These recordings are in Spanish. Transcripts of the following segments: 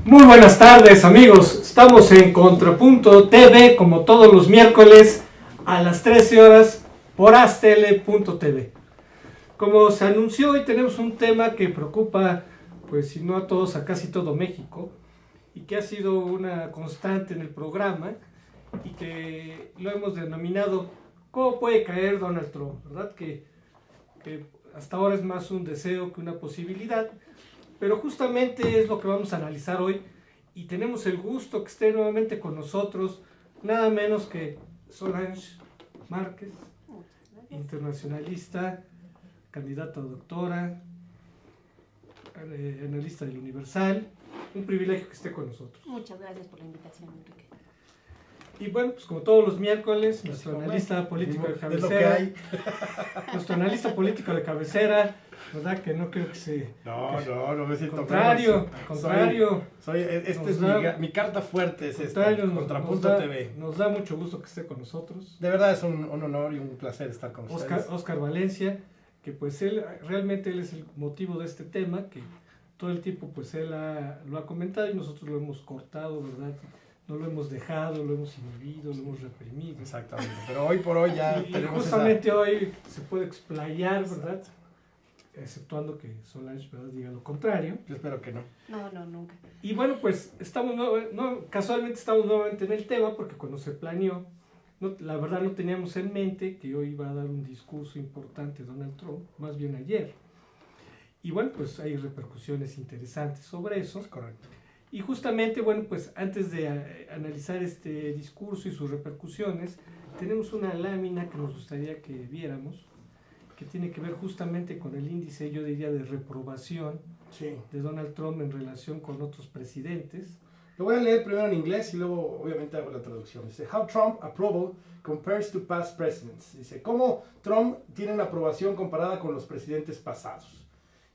Muy buenas tardes, amigos. Estamos en Contrapunto TV como todos los miércoles a las 13 horas por astl.tv. Como se anunció, hoy tenemos un tema que preocupa, pues si no a todos, a casi todo México, y que ha sido una constante en el programa y que lo hemos denominado ¿cómo puede caer Donald Trump? ¿Verdad? Que hasta ahora es más un deseo que una posibilidad, pero justamente es lo que vamos a analizar hoy y tenemos el gusto que esté nuevamente con nosotros nada menos que Solange Márquez, internacionalista, candidata a doctora, analista del Universal. Un privilegio que esté con nosotros. Muchas gracias por la invitación, Enrique. Y bueno, pues como todos los miércoles, nuestro analista político de cabecera, nuestro analista político de cabecera, ¿verdad? Que no creo que se... No me siento contrario, al contrario. Mi carta fuerte es esta, Contrapunto TV. Nos da mucho gusto que esté con nosotros. De verdad es un honor y un placer estar con ustedes. Oscar Valencia, que pues él es el motivo de este tema, que todo el tiempo pues él lo ha comentado y nosotros lo hemos cortado, ¿verdad? No lo hemos dejado, lo hemos inhibido, lo hemos reprimido. Exactamente, pero hoy por hoy ya tenemos justamente hoy se puede explayar, ¿verdad? Exceptuando que Solange, ¿verdad?, diga lo contrario. Yo espero que no. No, nunca. Y bueno, pues casualmente estamos nuevamente en el tema porque cuando se planeó, la verdad no teníamos en mente que hoy iba a dar un discurso importante Donald Trump, más bien ayer. Y bueno, pues hay repercusiones interesantes sobre eso. Es correcto. Y justamente, bueno, pues antes de analizar este discurso y sus repercusiones, tenemos una lámina que nos gustaría que viéramos, que tiene que ver justamente con el índice, yo diría, de reprobación de Donald Trump en relación con otros presidentes. Lo voy a leer primero en inglés y luego obviamente hago la traducción. Dice, How Trump approval compares to past presidents. Dice, cómo Trump tiene una aprobación comparada con los presidentes pasados.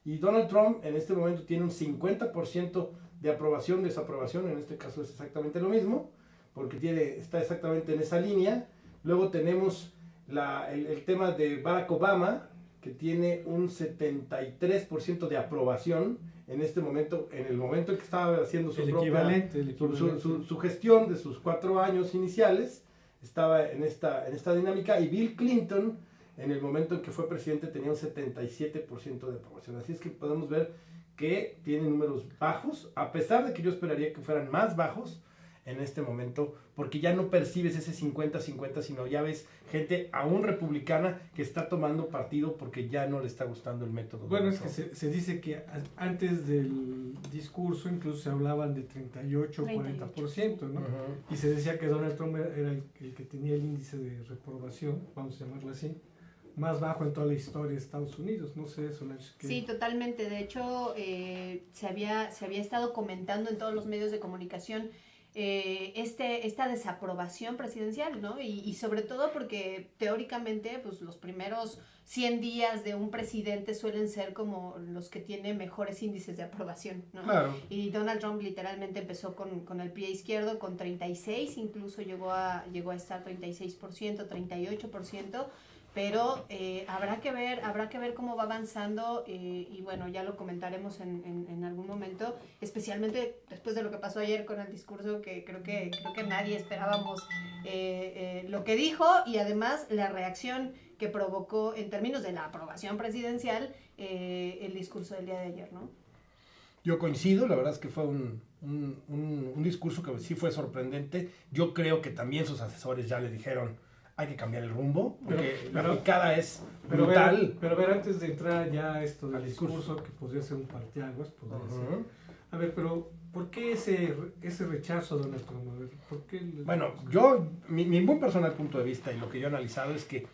Y Donald Trump en este momento tiene un 50% de aprobación, desaprobación, en este caso es exactamente lo mismo, porque está exactamente en esa línea. Luego tenemos el tema de Barack Obama, que tiene un 73% de aprobación en este momento, en el momento en que estaba haciendo su gestión de sus 4 años iniciales, estaba en esta dinámica, y Bill Clinton, en el momento en que fue presidente, tenía un 77% de aprobación. Así es que podemos ver que tiene números bajos, a pesar de que yo esperaría que fueran más bajos en este momento, porque ya no percibes ese 50-50, sino ya ves gente aún republicana que está tomando partido porque ya no le está gustando el método. Bueno, es que se dice que antes del discurso incluso se hablaban de 38-40%, ¿no? Uh-huh. Y se decía que Donald Trump era el que tenía el índice de reprobación, vamos a llamarlo así, más bajo en toda la historia de Estados Unidos. No sé, Solange. Sí, totalmente. De hecho, se había estado comentando en todos los medios de comunicación esta desaprobación presidencial, ¿no? Y sobre todo porque teóricamente pues los primeros 100 días de un presidente suelen ser como los que tienen mejores índices de aprobación, ¿no? Claro. Y Donald Trump literalmente empezó con el pie izquierdo, con 36, incluso llegó a estar 36%, 38%, pero habrá que ver cómo va avanzando y bueno, ya lo comentaremos en algún momento, especialmente después de lo que pasó ayer con el discurso, que creo que nadie esperábamos lo que dijo, y además la reacción que provocó en términos de la aprobación presidencial el discurso del día de ayer, ¿no? Yo coincido, la verdad es que fue un discurso que sí fue sorprendente. Yo creo que también sus asesores ya le dijeron hay que cambiar el rumbo, porque la picada es brutal. Pero a ver, antes de entrar ya a esto del discurso, que podría ser un parteaguas, podría ser. A ver, pero ¿por qué ese rechazo a Donald Trump? A ver, ¿por qué bueno, mi muy personal punto de vista y lo que yo he analizado es que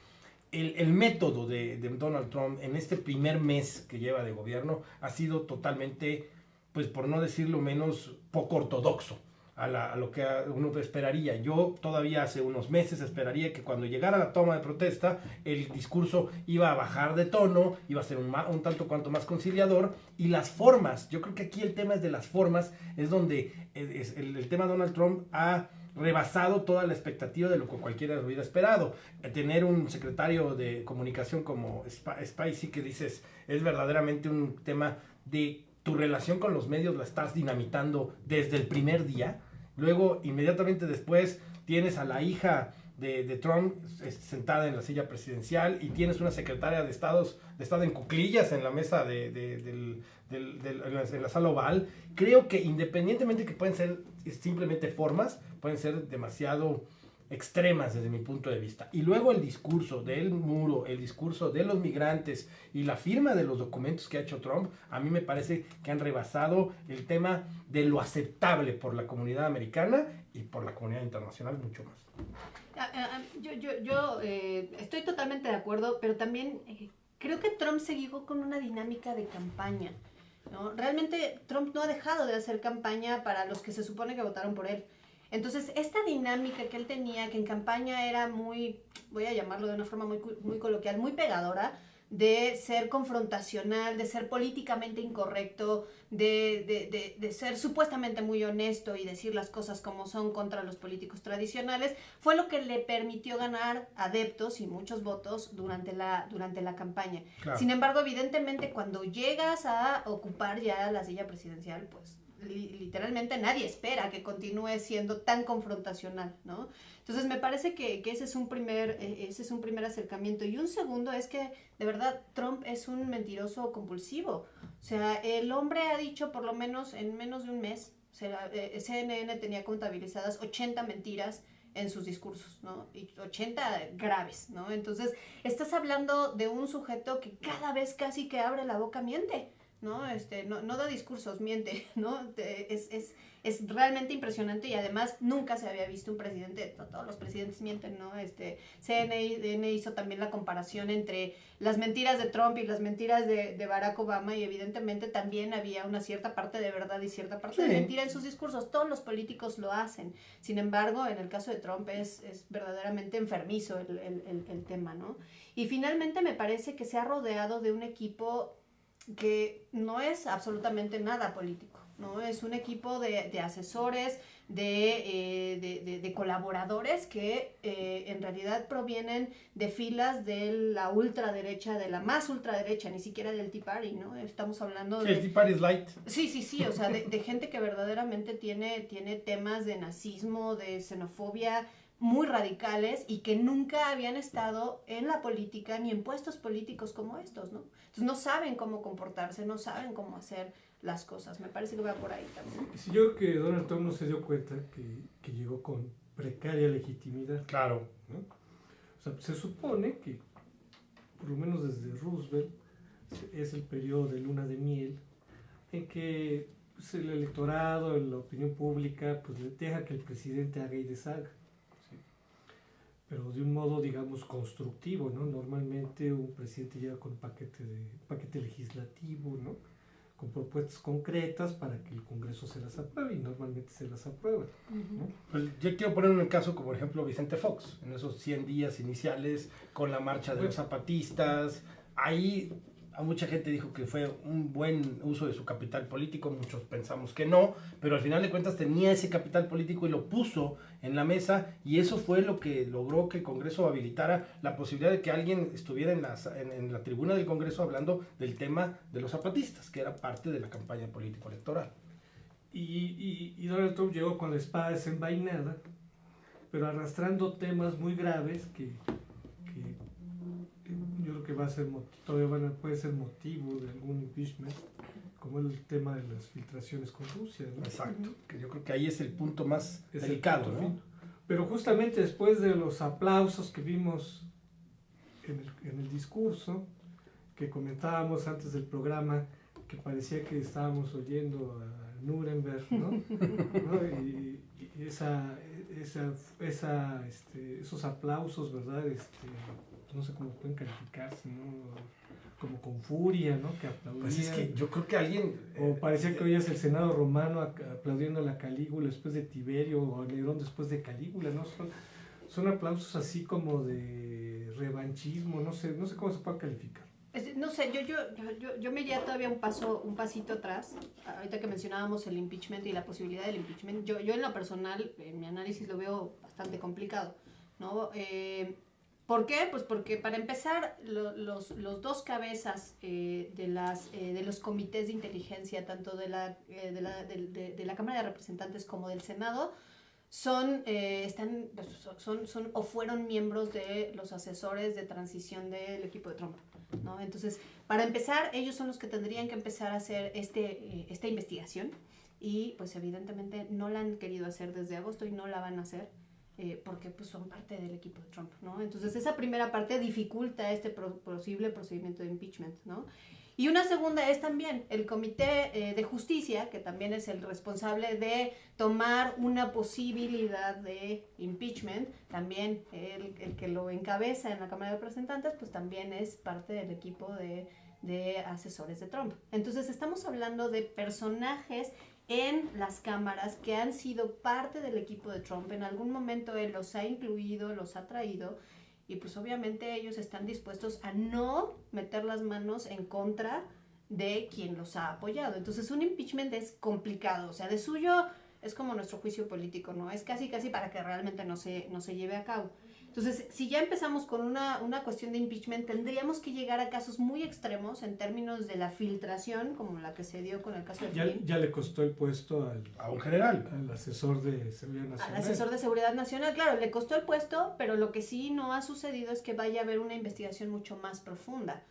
el método de Donald Trump en este primer mes que lleva de gobierno ha sido totalmente, pues por no decirlo menos, poco ortodoxo a lo que uno esperaría. Yo todavía hace unos meses esperaría que cuando llegara la toma de protesta el discurso iba a bajar de tono, iba a ser un tanto cuanto más conciliador, y las formas, yo creo que aquí el tema es de las formas, es donde el tema de Donald Trump ha rebasado toda la expectativa de lo que cualquiera hubiera esperado. Tener un secretario de comunicación como Spicy, que dices, es verdaderamente un tema de tu relación con los medios la estás dinamitando desde el primer día. Luego, inmediatamente después, tienes a la hija de Trump sentada en la silla presidencial y tienes una secretaria de Estado en cuclillas en la mesa en la sala oval. Creo que independientemente que pueden ser simplemente formas, pueden ser demasiado extremas desde mi punto de vista. Y luego el discurso del muro, el discurso de los migrantes y la firma de los documentos que ha hecho Trump, a mí me parece que han rebasado el tema de lo aceptable por la comunidad americana y por la comunidad internacional mucho más. Yo estoy totalmente de acuerdo, pero también creo que Trump siguió con una dinámica de campaña, ¿no? Realmente Trump no ha dejado de hacer campaña para los que se supone que votaron por él. Entonces, esta dinámica que él tenía, que en campaña era muy, voy a llamarlo de una forma muy coloquial, muy pegadora, de ser confrontacional, de ser políticamente incorrecto, de ser supuestamente muy honesto y decir las cosas como son contra los políticos tradicionales, fue lo que le permitió ganar adeptos y muchos votos durante la campaña. Claro. Sin embargo, evidentemente, cuando llegas a ocupar ya la silla presidencial, pues literalmente nadie espera que continúe siendo tan confrontacional, ¿no? Entonces me parece que ese es un primer acercamiento. Y un segundo es que, de verdad, Trump es un mentiroso compulsivo. O sea, el hombre ha dicho, por lo menos en menos de un mes, CNN tenía contabilizadas 80 mentiras en sus discursos, ¿no? Y 80 graves, ¿no? Entonces, estás hablando de un sujeto que cada vez casi que abre la boca miente, ¿no? No da discursos, miente, ¿no? Es realmente impresionante y además nunca se había visto un presidente, no, todos los presidentes mienten, ¿no? CNN hizo también la comparación entre las mentiras de Trump y las mentiras de Barack Obama y evidentemente también había una cierta parte de verdad y cierta parte de mentira en sus discursos. Todos los políticos lo hacen. Sin embargo, en el caso de Trump es verdaderamente enfermizo el tema, ¿no? Y finalmente me parece que se ha rodeado de un equipo que no es absolutamente nada político, ¿no? Es un equipo de asesores, de colaboradores que en realidad provienen de filas de la ultraderecha, de la más ultraderecha, ni siquiera del Tea Party, ¿no? Estamos hablando de... El Tea Party es light. Sí, o sea, de gente que verdaderamente tiene temas de nazismo, de xenofobia muy radicales y que nunca habían estado en la política ni en puestos políticos como estos, ¿no? Entonces no saben cómo comportarse, no saben cómo hacer las cosas. Me parece que va por ahí también. Sí, yo creo que Donald Trump no se dio cuenta que llegó con precaria legitimidad. Claro. ¿No? O sea, se supone que, por lo menos desde Roosevelt, es el periodo de luna de miel en que pues, el electorado, la opinión pública, pues le deja que el presidente haga y deshaga. Pero de un modo, digamos, constructivo, ¿no? Normalmente un presidente llega con un paquete legislativo, ¿no? Con propuestas concretas para que el Congreso se las apruebe y normalmente se las aprueba, ¿no? Pues yo quiero poner un caso como, por ejemplo, Vicente Fox, en esos 100 días iniciales con la marcha de los zapatistas. Ahí a mucha gente dijo que fue un buen uso de su capital político, muchos pensamos que no, pero al final de cuentas tenía ese capital político y lo puso en la mesa y eso fue lo que logró que el Congreso habilitara la posibilidad de que alguien estuviera en la tribuna del Congreso hablando del tema de los zapatistas, que era parte de la campaña político-electoral. Y Donald Trump llegó con la espada desenvainada, pero arrastrando temas muy graves que yo creo que va a ser puede ser motivo de algún impeachment, como el tema de las filtraciones con Rusia, ¿no? Exacto, que yo creo que ahí es el punto más delicado, ¿no? Pero justamente después de los aplausos que vimos en el discurso, que comentábamos antes del programa, que parecía que estábamos oyendo a Nuremberg, ¿no? ¿No? Y esos aplausos, ¿verdad? No sé cómo pueden calificarse, ¿no? Como con furia, ¿no? Que aplaudían. Pues es que yo creo que alguien... O parecía que oías el Senado romano aplaudiendo a la Calígula después de Tiberio, o a Nerón después de Calígula, ¿no? Son aplausos así como de revanchismo, no sé cómo se puede calificar. No sé, yo me iría todavía un pasito atrás, ahorita que mencionábamos el impeachment y la posibilidad del impeachment. Yo en lo personal, en mi análisis lo veo bastante complicado, ¿no? ¿Por qué? Pues porque para empezar, los dos cabezas de los comités de inteligencia, tanto de la Cámara de Representantes como del Senado, son o fueron miembros de los asesores de transición del equipo de Trump, ¿no? Entonces, para empezar, ellos son los que tendrían que empezar a hacer esta investigación y pues evidentemente no la han querido hacer desde agosto y no la van a hacer. Porque pues son parte del equipo de Trump, ¿no? Entonces esa primera parte dificulta este posible procedimiento de impeachment, ¿no? Y una segunda es también el Comité de Justicia, que también es el responsable de tomar una posibilidad de impeachment, también el que lo encabeza en la Cámara de Representantes, pues también es parte del equipo de asesores de Trump. Entonces estamos hablando de personajes en las cámaras que han sido parte del equipo de Trump. En algún momento él los ha incluido, los ha traído, y pues obviamente ellos están dispuestos a no meter las manos en contra de quien los ha apoyado. Entonces un impeachment es complicado, o sea, de suyo es como nuestro juicio político, ¿no? Es casi para que realmente no se lleve a cabo. Entonces, si ya empezamos con una cuestión de impeachment, tendríamos que llegar a casos muy extremos en términos de la filtración, como la que se dio con el caso de Flynn. Ya le costó el puesto a un general, al asesor de Seguridad Nacional. Al asesor de Seguridad Nacional, claro, le costó el puesto, pero lo que sí no ha sucedido es que vaya a haber una investigación mucho más profunda,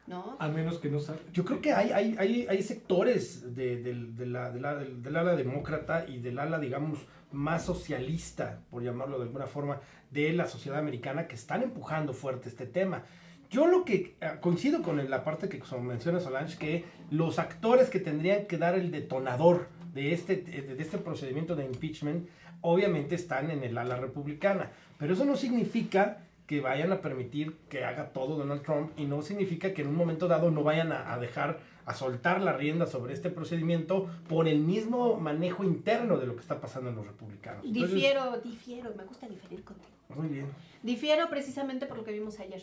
¿no? A menos que no salga. Yo creo que hay sectores del ala demócrata y del ala, digamos, más socialista, por llamarlo de alguna forma, de la sociedad americana que están empujando fuerte este tema. Yo lo que coincido con la parte que menciona Solange, que los actores que tendrían que dar el detonador de este procedimiento de impeachment, obviamente están en el ala republicana, pero eso no significa que vayan a permitir que haga todo Donald Trump, y no significa que en un momento dado no vayan a soltar la rienda sobre este procedimiento por el mismo manejo interno de lo que está pasando en los republicanos. Entonces, difiero, me gusta diferir contigo. Muy bien. Difiero precisamente por lo que vimos ayer.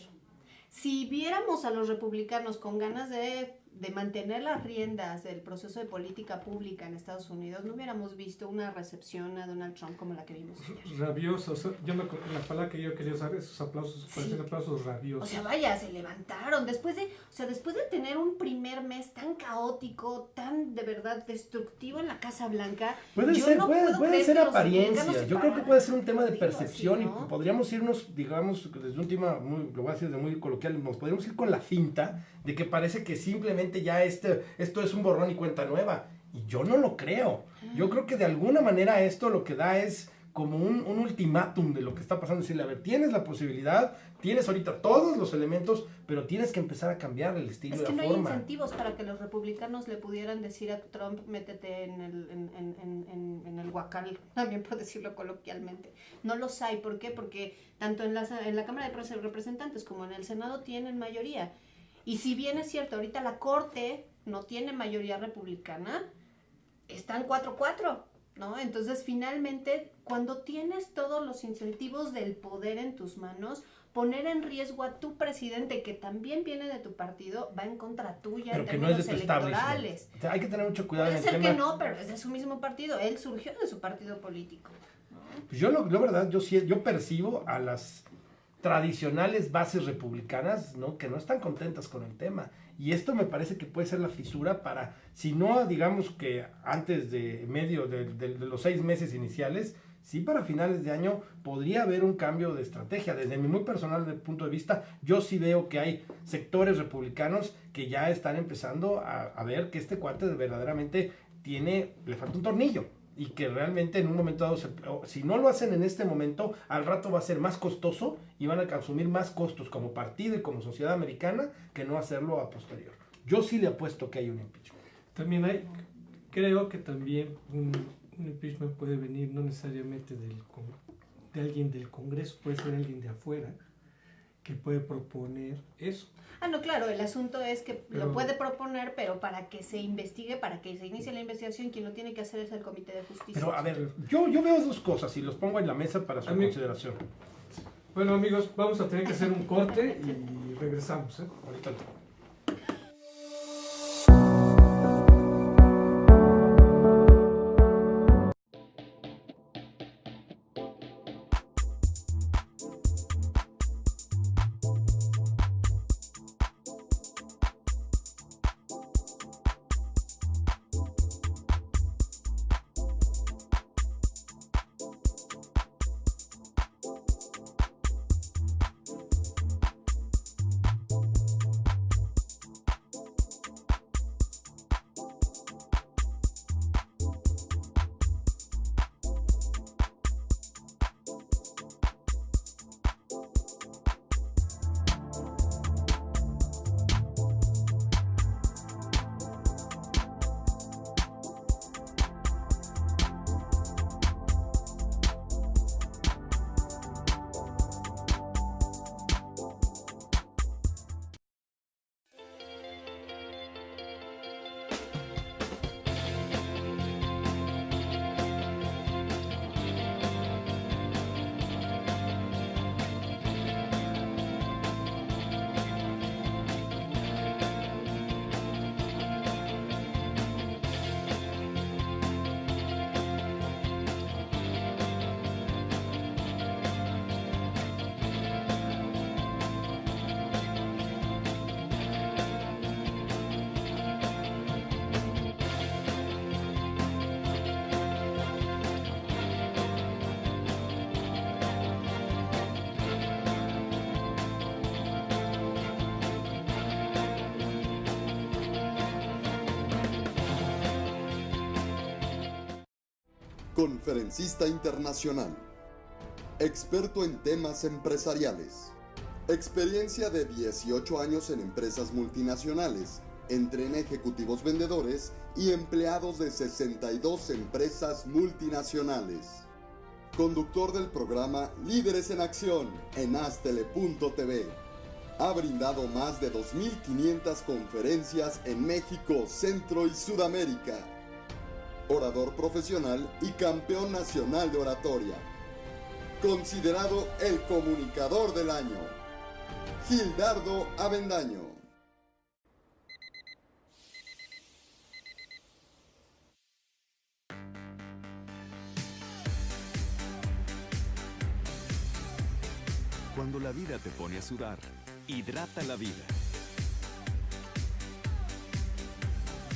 Si viéramos a los republicanos con ganas de mantener las riendas del proceso de política pública en Estados Unidos, no hubiéramos visto una recepción a Donald Trump como la que vimos ayer. Rabiosos. La palabra que yo quería usar, esos aplausos, parecen aplausos rabiosos. O sea, vaya, se levantaron después de tener un primer mes tan caótico, tan de verdad destructivo en la Casa Blanca. Puede ser apariencia. Yo creo que puede ser un tema de percepción, así, ¿no? Y podríamos irnos, digamos, desde un tema lo voy a decir de muy coloquial, nos podríamos ir con la finta de que parece que simplemente ya esto es un borrón y cuenta nueva. Y yo no lo creo. Yo creo que de alguna manera esto lo que da es como un ultimátum de lo que está pasando. Decirle, a ver, tienes la posibilidad, tienes ahorita todos los elementos, pero tienes que empezar a cambiar el estilo y la forma. Es que no hay incentivos para que los republicanos le pudieran decir a Trump, métete en el huacal, también por decirlo coloquialmente. No los hay. ¿Por qué? Porque tanto en la Cámara de Representantes como en el Senado tienen mayoría. Y si bien es cierto, ahorita la Corte no tiene mayoría republicana, están 4-4, ¿no? Entonces, finalmente, cuando tienes todos los incentivos del poder en tus manos, poner en riesgo a tu presidente, que también viene de tu partido, va en contra tuya en términos electorales. O sea, hay que tener mucho cuidado en el tema. Puede ser que no, pero es de su mismo partido. Él surgió de su partido político, ¿no? Pues yo percibo a las tradicionales bases republicanas, ¿no?, que no están contentas con el tema. Y esto me parece que puede ser la fisura para, si no, digamos que antes de los 6 meses iniciales, sí para finales de año podría haber un cambio de estrategia. Desde mi muy personal punto de vista, yo sí veo que hay sectores republicanos que ya están empezando a ver que este cuate verdaderamente le falta un tornillo. Y que realmente en un momento dado, si no lo hacen en este momento, al rato va a ser más costoso y van a consumir más costos como partido y como sociedad americana que no hacerlo a posterior. Yo sí le apuesto que hay un impeachment. También creo que también un impeachment puede venir no necesariamente de alguien del Congreso, puede ser alguien de afuera que puede proponer eso. No, claro, el asunto es que lo puede proponer, pero para que se investigue, para que se inicie la investigación, quien lo tiene que hacer es el Comité de Justicia. Pero a ver, yo veo 2 cosas y los pongo en la mesa para su consideración. Bueno, amigos, vamos a tener que hacer un corte y regresamos, ¿eh? Ahorita. conferencista internacional, experto en temas empresariales, experiencia de 18 años en empresas multinacionales, entrena ejecutivos vendedores y empleados de 62 empresas multinacionales. Conductor del programa Líderes en Acción en Astele.tv. Ha brindado más de 2.500 conferencias en México, Centro y Sudamérica. Orador profesional y campeón nacional de oratoria. Considerado el comunicador del año. Gildardo Avendaño. Cuando la vida te pone a sudar, hidrata la vida.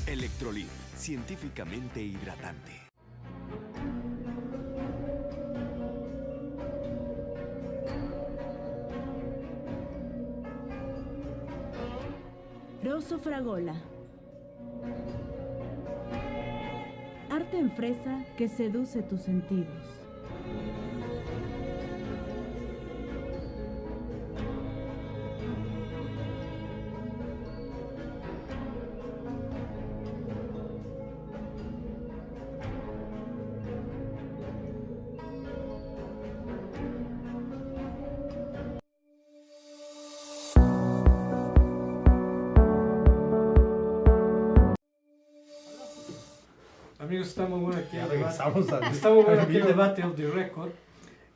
Electrolit, científicamente hidratante. Rosso Fragola. Arte en fresa que seduce tus sentidos. Amigos, estamos bueno aquí. Ya regresamos al Estamos bueno aquí el debate of the record.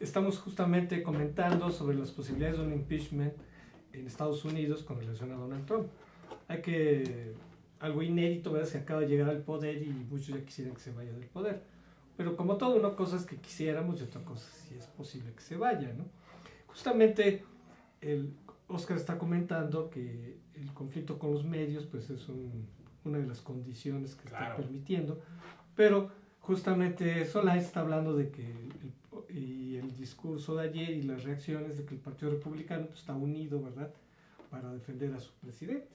Estamos justamente comentando sobre las posibilidades de un impeachment en Estados Unidos con relación a Donald Trump. Algo inédito, ¿verdad? Se acaba de llegar al poder y muchos ya quisieran que se vaya del poder. Pero como todo, una cosa es que quisiéramos y otra cosa es si es posible que se vaya, ¿no? Justamente Oscar está comentando que el conflicto con los medios pues es una de las condiciones que está permitiendo, pero justamente Solá está hablando de que el discurso de ayer y las reacciones de que el Partido Republicano pues, está unido, ¿verdad?, para defender a su presidente.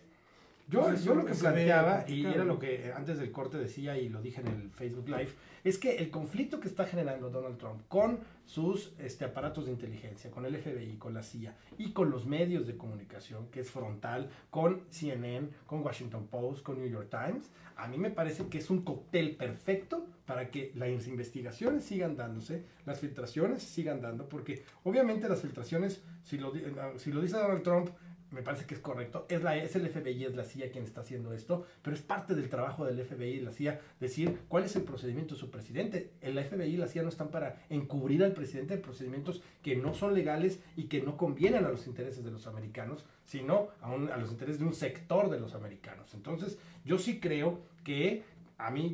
Yo lo que planteaba, y complicado, era lo que antes del corte decía y lo dije en el Facebook Live, es que el conflicto que está generando Donald Trump con sus aparatos de inteligencia, con el FBI, con la CIA y con los medios de comunicación, que es frontal, con CNN, con Washington Post, con New York Times, a mí me parece que es un cóctel perfecto para que las investigaciones sigan dándose, las filtraciones sigan dando, porque obviamente las filtraciones, si lo dice Donald Trump, me parece que es correcto, es el FBI, es la CIA quien está haciendo esto, pero es parte del trabajo del FBI y la CIA decir cuál es el procedimiento de su presidente. El FBI y la CIA no están para encubrir al presidente de procedimientos que no son legales y que no convienen a los intereses de los americanos, sino a los intereses de un sector de los americanos. Entonces, yo sí creo que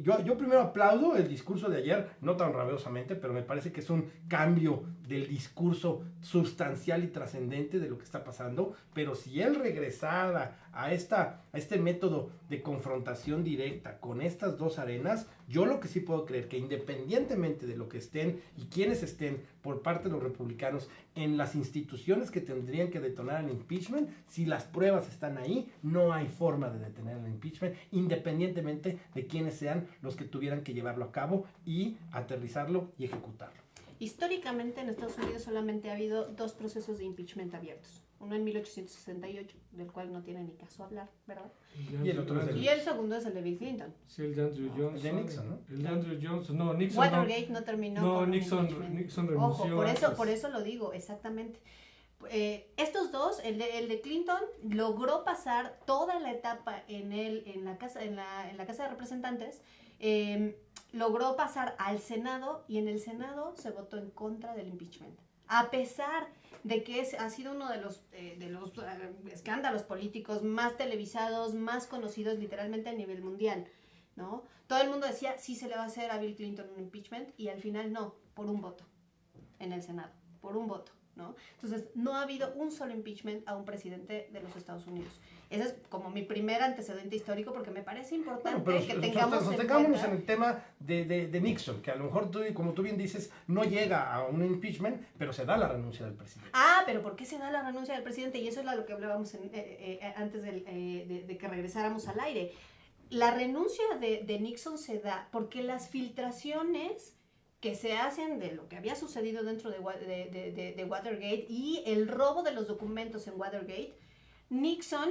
yo primero aplaudo el discurso de ayer, no tan rabiosamente, pero me parece que es un cambio del discurso sustancial y trascendente de lo que está pasando, pero si él regresara a este método de confrontación directa con estas dos arenas, yo lo que sí puedo creer que independientemente de lo que estén y quienes estén por parte de los republicanos en las instituciones que tendrían que detonar el impeachment, si las pruebas están ahí, no hay forma de detener el impeachment, independientemente de quiénes sean los que tuvieran que llevarlo a cabo y aterrizarlo y ejecutarlo. Históricamente en Estados Unidos solamente ha habido dos procesos de impeachment abiertos. Uno en 1868, del cual no tiene ni caso hablar, ¿verdad? Y el otro es Y el segundo es el de Bill Clinton. Sí, el de Andrew Johnson. El de Nixon, ¿no? El de Andrew Johnson, no, Nixon Watergate no terminó con Nixon renunció. Ojo, por eso lo digo, exactamente. Estos dos, el de Clinton logró pasar toda la etapa en la Casa de Representantes, logró pasar al Senado y en el Senado se votó en contra del impeachment. A pesar de que ha sido uno de los escándalos políticos más televisados, más conocidos literalmente a nivel mundial, ¿no? Todo el mundo decía, sí se le va a hacer a Bill Clinton un impeachment y al final no, por un voto en el Senado, por un voto, ¿no? Entonces, no ha habido un solo impeachment a un presidente de los Estados Unidos. Ese es como mi primer antecedente histórico porque me parece importante que tengamos en cuenta en el tema de Nixon, que a lo mejor, como tú bien dices, no llega a un impeachment, pero se da la renuncia del presidente. Pero ¿por qué se da la renuncia del presidente? Y eso es lo que hablábamos antes de que regresáramos al aire. La renuncia de Nixon se da porque las filtraciones que se hacen de lo que había sucedido dentro de Watergate y el robo de los documentos en Watergate, Nixon,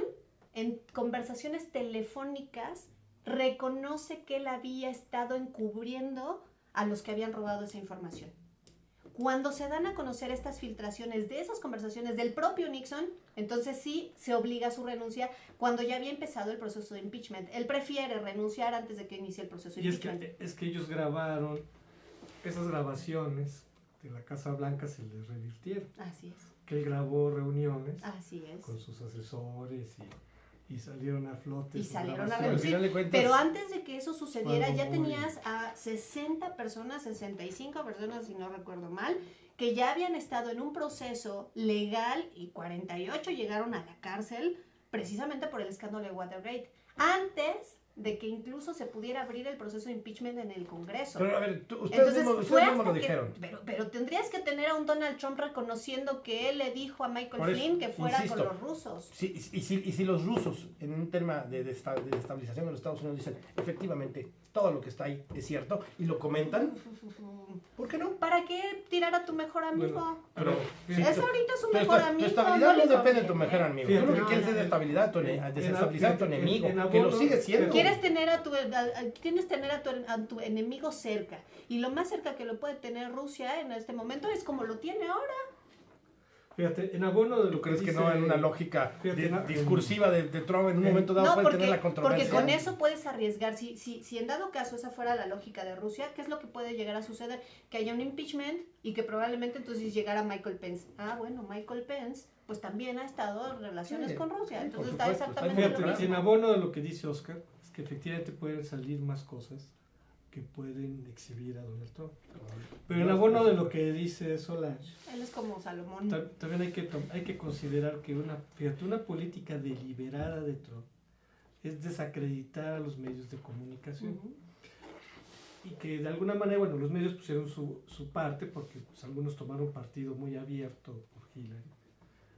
en conversaciones telefónicas, reconoce que él había estado encubriendo a los que habían robado esa información. Cuando se dan a conocer estas filtraciones de esas conversaciones del propio Nixon, entonces sí se obliga a su renuncia cuando ya había empezado el proceso de impeachment. Él prefiere renunciar antes de que inicie el proceso de impeachment. Es que ellos grabaron esas grabaciones de la Casa Blanca, se les revirtieron. Así es. Que él grabó reuniones Así es. con sus asesores y salieron a flote. Y sus salieron a grabaciones. reducir. Pero antes de que eso sucediera, Cuando ya tenías a 60 personas, 65 personas, si no recuerdo mal, que ya habían estado en un proceso legal y 48 llegaron a la cárcel precisamente por el escándalo de Watergate. Antes de que incluso se pudiera abrir el proceso de impeachment en el Congreso. Pero a ver, ustedes mismos lo dijeron. Pero tendrías que tener a un Donald Trump reconociendo que él le dijo a Michael Flynn que fuera con los rusos. Y si los rusos, en un tema de estabilización de los Estados Unidos, dicen, efectivamente, todo lo que está ahí es cierto, y lo comentan, ¿por qué no? ¿Para qué tirar a tu mejor amigo? Pero Es ahorita su mejor amigo. Tu estabilidad no le depende de tu conviene. mejor amigo. Fíjate, Tú lo que no, quieres no, es no. desestabilizar a tu enemigo, que lo sigue siendo. Quieres tener a tu enemigo cerca. Y lo más cerca que lo puede tener Rusia en este momento es como lo tiene ahora. Fíjate, en abono de lo ¿Tú crees que dice- no en una lógica Fíjate, discursiva de Trump en un momento dado No, puede tener la porque controversia? con eso puedes arriesgar. Si en dado caso esa fuera la lógica de Rusia, ¿qué es lo que puede llegar a suceder? Que haya un impeachment y que probablemente entonces llegara Michael Pence. Ah, bueno, Michael Pence pues también ha estado en relaciones Sí, con Rusia. sí, Entonces por está supuesto, exactamente está lo bien, Fíjate, en mismo. abono de lo que dice Oscar, es que efectivamente pueden salir más cosas que pueden exhibir a Donald Trump. Pero en abono de lo que dice Solange, Él es como Salomón. también hay que considerar que una política deliberada de Trump es desacreditar a los medios de comunicación. Ujú. Y que de alguna manera, bueno, los medios pusieron su parte porque pues, algunos tomaron partido muy abierto por Hillary.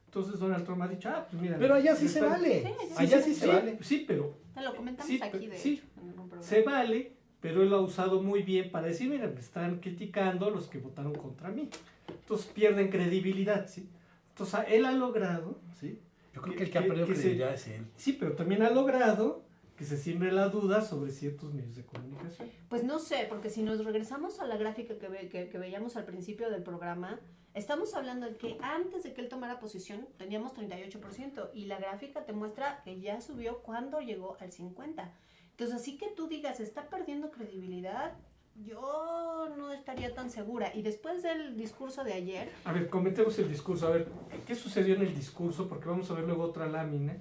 Entonces Donald Trump ha dicho, pues mira. Pero allá sí se está- vale. Sí, Allá sí se vale. Sí, pero Te lo comentamos Sí, aquí, de sí. hecho, en algún programa. se vale, pero él lo ha usado muy bien para decir, mira, me están criticando los que votaron contra mí. Entonces pierden credibilidad, ¿sí? Entonces él ha logrado, ¿sí? Yo creo que el que ha perdido que se- credibilidad es él. Sí, pero también ha logrado que se siembre la duda sobre ciertos medios de comunicación. Pues no sé, porque si nos regresamos a la gráfica que veíamos al principio del programa, estamos hablando de que antes de que él tomara posición teníamos 38% y la gráfica te muestra que ya subió cuando llegó al 50%. Entonces, así que tú digas, está perdiendo credibilidad, yo no estaría tan segura. Y después del discurso de ayer, A ver, comentemos el discurso. A ver, ¿qué sucedió en el discurso? Porque vamos a ver luego otra lámina.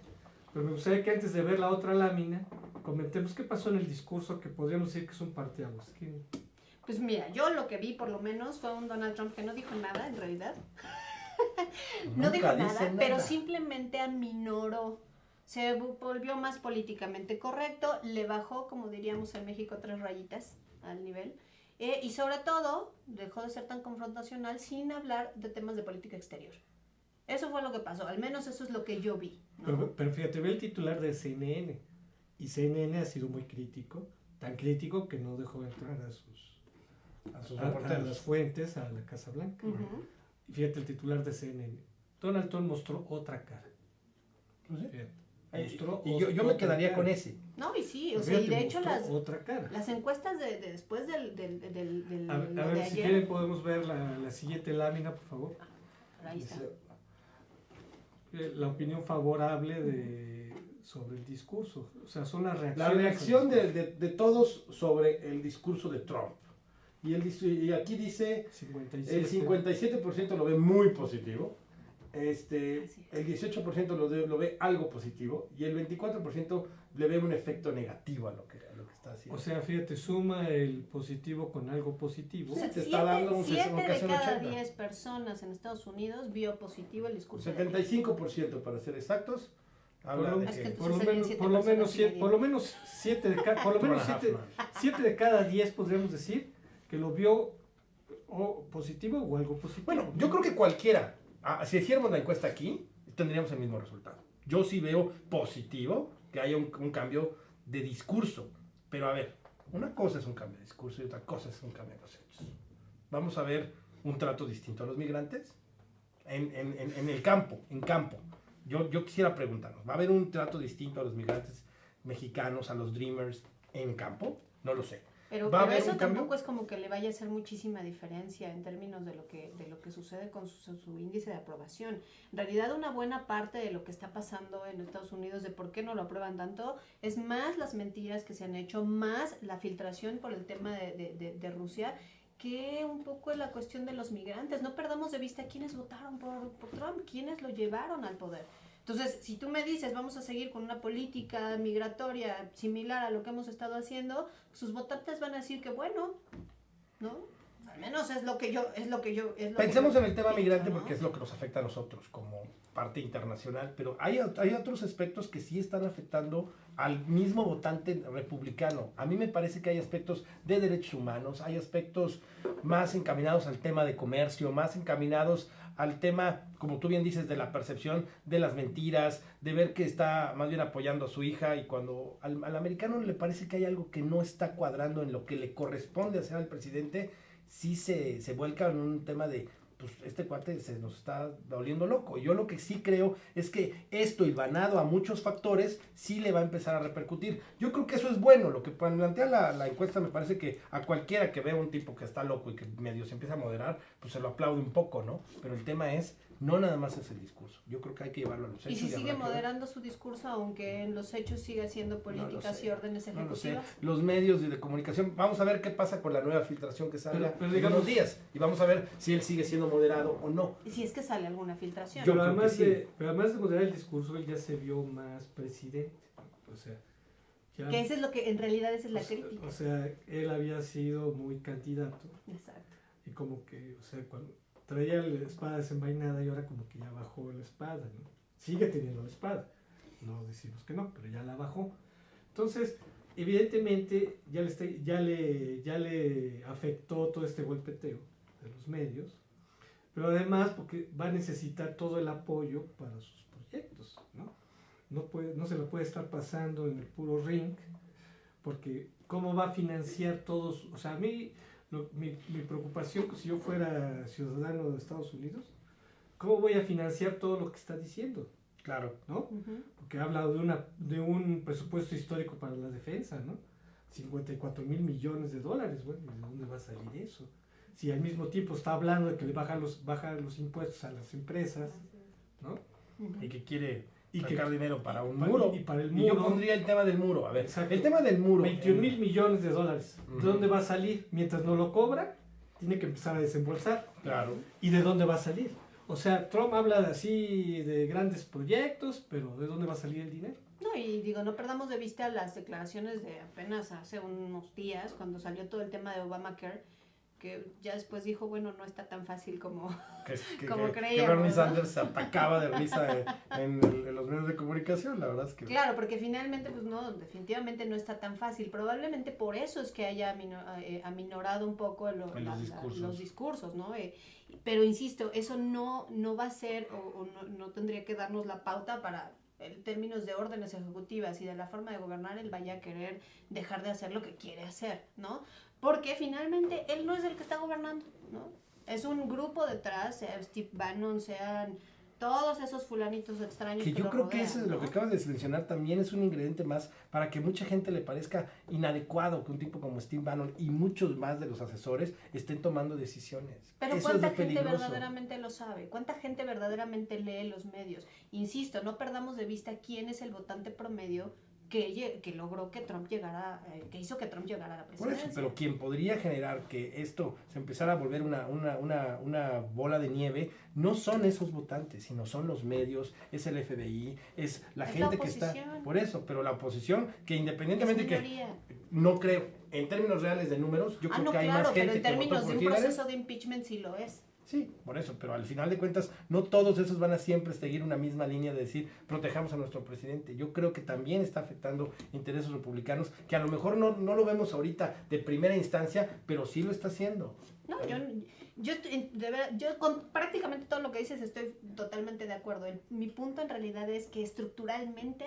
Pero me gustaría que antes de ver la otra lámina, comentemos qué pasó en el discurso, que podríamos decir que es un parteaguas. pues mira, yo lo que vi por lo menos fue un Donald Trump que no dijo nada en realidad. No dijo Nunca dice nada, pero nada. simplemente aminoró. Se volvió más políticamente correcto, le bajó, como diríamos en México, 3 rayitas al nivel. Y sobre todo, dejó de ser tan confrontacional sin hablar de temas de política exterior. Eso fue lo que pasó, al menos eso es lo que yo vi, ¿no? Pero fíjate, ve el titular de CNN. Y CNN ha sido muy crítico, tan crítico que no dejó entrar a A sus las reporteros. fuentes a la Casa Blanca. Ujú. Y fíjate el titular de CNN. Donald Trump mostró otra cara. Pues sí. Fíjate, Y mostró yo me otra quedaría cara. con ese. No, y sí, o Fíjate, sea, y de hecho mostró otra cara. las encuestas de después del A lo de ver, si ayer. quieren podemos ver la siguiente lámina, por favor. Ahí está. La opinión favorable sobre el discurso. O sea, son las reacciones. La reacción de todos sobre el discurso de Trump. Y aquí dice, 57. el 57% lo ve muy positivo, el Así es. 18% lo ve algo positivo y el 24% le ve un efecto negativo a lo que está haciendo. O sea, fíjate, suma el positivo con algo positivo. O sea, te está dando un 7 de casi un cada 80. 10 personas en Estados Unidos vio positivo el discurso. de ayer. 75% para ser exactos, habla Por lo- de Es que que... entonces Por lo serían menos, 7 por lo menos, personas y media. por lo menos 7 de cada, por lo menos Two and a half, 7, man. 7 de cada 10 podríamos decir que lo vio o positivo o algo positivo. Bueno, yo creo que cualquiera, si hiciéramos la encuesta aquí, tendríamos el mismo resultado. Yo sí veo positivo que haya un cambio de discurso. Pero a ver, una cosa es un cambio de discurso y otra cosa es un cambio de los hechos. vamos a ver un trato distinto a los migrantes en el campo, Yo quisiera preguntarnos, ¿va a haber un trato distinto a los migrantes mexicanos, a los Dreamers en campo? No lo sé. Pero eso tampoco es como que le vaya a hacer muchísima diferencia en términos de lo que sucede con su índice de aprobación. En realidad, una buena parte de lo que está pasando en Estados Unidos, de por qué no lo aprueban tanto, es más las mentiras que se han hecho, más la filtración por el tema de Rusia, que un poco es la cuestión de los migrantes. No perdamos de vista quiénes votaron por Trump, quiénes lo llevaron al poder. Entonces, si tú me dices, vamos a seguir con una política migratoria similar a lo que hemos estado haciendo, sus votantes van a decir que bueno, ¿no? Al menos es lo que yo Pensemos en el tema pienso, migrante, ¿no? porque es lo que nos afecta a nosotros como parte internacional, pero hay otros aspectos que sí están afectando al mismo votante republicano. A mí me parece que hay aspectos de derechos humanos, hay aspectos más encaminados al tema de comercio, más encaminados al tema, como tú bien dices, de la percepción de las mentiras, de ver que está más bien apoyando a su hija, y cuando al americano le parece que hay algo que no está cuadrando en lo que le corresponde hacer al presidente, sí se vuelca en un tema de, pues este cuate se nos está volviendo loco. Yo lo que sí creo es que esto, hilvanado a muchos factores, sí le va a empezar a repercutir. Yo creo que eso es bueno. Lo que plantea la encuesta, me parece que a cualquiera que vea un tipo que está loco y que medio se empieza a moderar, pues se lo aplaude un poco, ¿no? Pero el tema es, no nada más es el discurso. Yo creo que hay que llevarlo a los hechos. Y si sigue moderando su discurso, aunque en los hechos siga haciendo políticas y órdenes ejecutivas. No lo sé. Los medios de comunicación, vamos a ver qué pasa con la nueva filtración que salga en unos días. Y vamos a ver si él sigue siendo moderado o no. Y si es que sale alguna filtración. Pero además de moderar el discurso, él ya se vio más presidente. O sea, ya, que eso es lo que en realidad esa es la crítica. O sea, él había sido muy candidato. Exacto. Y como que, o sea, cuando traía la espada desenvainada y ahora como que ya bajó la espada, ¿no? Sigue teniendo la espada, no decimos que no, pero ya la bajó. Entonces, evidentemente, ya le afectó todo este golpeteo de los medios, pero además porque va a necesitar todo el apoyo para sus proyectos, ¿no? No se lo puede estar pasando en el puro ring, porque ¿cómo va a financiar todos? O sea, a mí... Mi preocupación, si yo fuera ciudadano de Estados Unidos, ¿cómo voy a financiar todo lo que está diciendo? Claro. ¿No? Porque ha hablado de un presupuesto histórico para la defensa, ¿no? 54,000 millones de dólares, bueno, ¿de dónde va a salir eso? Si al mismo tiempo está hablando de que le baja los impuestos a las empresas, ¿no? Y que quiere sacar dinero para un muro. muro. Y para el muro. Y yo pondría el tema del muro. A ver, exacto. El tema del muro. 21,000 millones de dólares. ¿De dónde va a salir? Mientras no lo cobra, tiene que empezar a desembolsar. Claro. ¿Y de dónde va a salir? O sea, Trump habla de grandes proyectos, pero ¿de dónde va a salir el dinero? No, y digo, no perdamos de vista las declaraciones de apenas hace unos días, cuando salió todo el tema de Obamacare, que ya después dijo, bueno, no está tan fácil como creíamos. Que Bernie Sanders se atacaba de risa en los medios de comunicación, la verdad es que... Claro, porque finalmente, pues no, definitivamente no está tan fácil. Probablemente por eso es que haya aminorado un poco los discursos, ¿no? Pero insisto, eso no va a ser, o no tendría que darnos la pauta para... en términos de órdenes ejecutivas y de la forma de gobernar, él vaya a querer dejar de hacer lo que quiere hacer, ¿no? Porque finalmente él no es el que está gobernando, ¿no? Es un grupo detrás, sea Steve Bannon, sean todos esos fulanitos extraños que yo creo que rodean, eso, ¿no? lo que acabas de mencionar, también es un ingrediente más para que mucha gente le parezca inadecuado que un tipo como Steve Bannon y muchos más de los asesores estén tomando decisiones. Pero eso ¿cuánta es gente peligroso. verdaderamente lo sabe? ¿Cuánta gente verdaderamente lee los medios? Insisto, no perdamos de vista quién es el votante promedio que logró que Trump llegara, que hizo que Trump llegara a la Por presidencia. eso, pero quien podría generar que esto se empezara a volver una bola de nieve, no son esos votantes, sino son los medios, es el FBI, es la gente que está... Por eso, pero la oposición, que independientemente que... No creo, en términos reales de números, yo creo que hay más gente que votó por Hillary. Pero en términos de un proceso de impeachment sí lo es. Sí, por eso, pero al final de cuentas no todos esos van a siempre seguir una misma línea de decir protejamos a nuestro presidente. Yo creo que también está afectando intereses republicanos, que a lo mejor no lo vemos ahorita de primera instancia, pero sí lo está haciendo. No, yo con prácticamente todo lo que dices estoy totalmente de acuerdo. Mi punto en realidad es que estructuralmente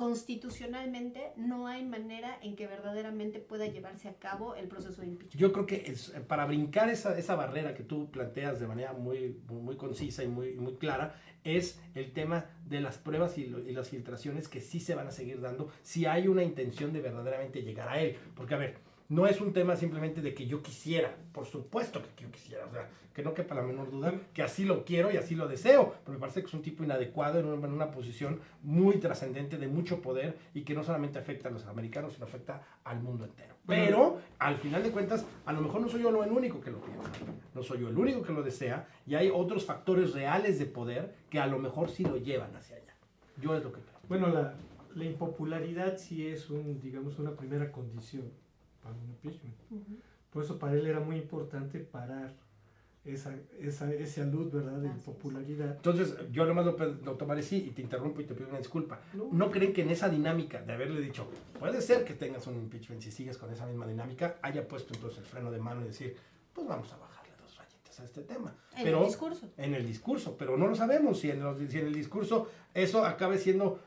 constitucionalmente no hay manera en que verdaderamente pueda llevarse a cabo el proceso de impeachment. Yo creo que para brincar esa barrera que tú planteas de manera muy concisa y muy clara, es el tema de las pruebas y las filtraciones que sí se van a seguir dando si hay una intención de verdaderamente llegar a él. Porque, a ver, no es un tema simplemente de que yo quisiera, por supuesto que yo quisiera, o sea, que no quepa la menor duda, que así lo quiero y así lo deseo, pero me parece que es un tipo inadecuado en una posición muy trascendente de mucho poder y que no solamente afecta a los americanos, sino afecta al mundo entero. Pero, al final de cuentas, a lo mejor no soy yo el único que lo piensa, no soy yo el único que lo desea, y hay otros factores reales de poder que a lo mejor sí lo llevan hacia allá. Yo es lo que creo. Bueno, la impopularidad sí es digamos, una primera condición para un impeachment. Por eso para él era muy importante parar esa luz, ¿verdad?, de impopularidad. Entonces, yo nomás lo tomaré así y te interrumpo y te pido una disculpa. ¿No creen que en esa dinámica de haberle dicho, puede ser que tengas un impeachment si sigues con esa misma dinámica, haya puesto entonces el freno de mano y decir, pues vamos a bajarle 2 rayitas a este tema? En el discurso. En el discurso, pero no lo sabemos si en el discurso eso acabe siendo...